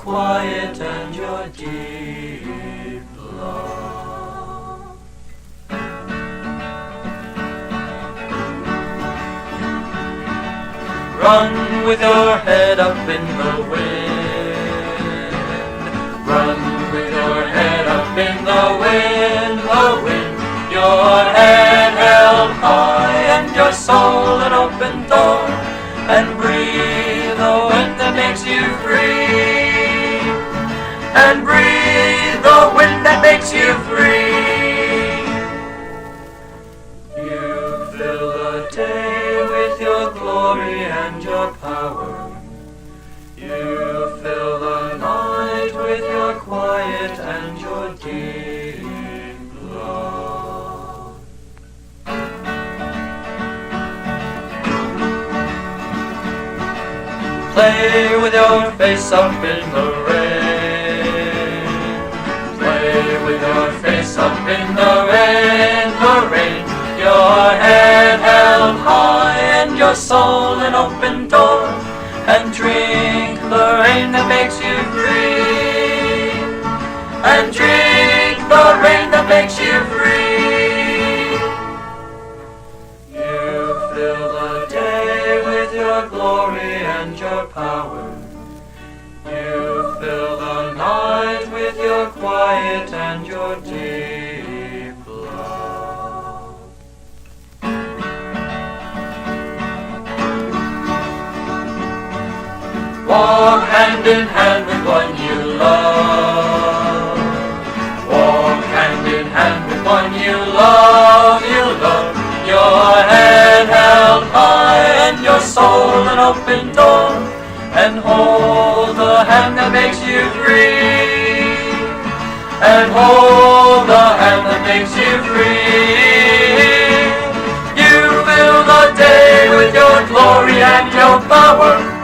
quiet and your deep love. Run with your head up in the wind. Run with your head up in the wind, your head held high and your soul an open door, and breathe the wind that makes you free, and breathe the wind that makes you free. You fill the day with your glory and your power. You fill the night with your quiet and your deep love. Play with your face up in the rain. Play with your face up in the rain, your head held high and your soul an open door, and drink the rain that makes you free, and drink the rain that makes you free. You fill the day with your glory and your power. You fill the night with your quiet and your deep love. Walk hand in hand with one you love. Walk hand in hand with one you love, your head held high and your soul an open door, and hold the hand that makes you free, and hold the hand that makes you free. You fill the day with your glory and your power.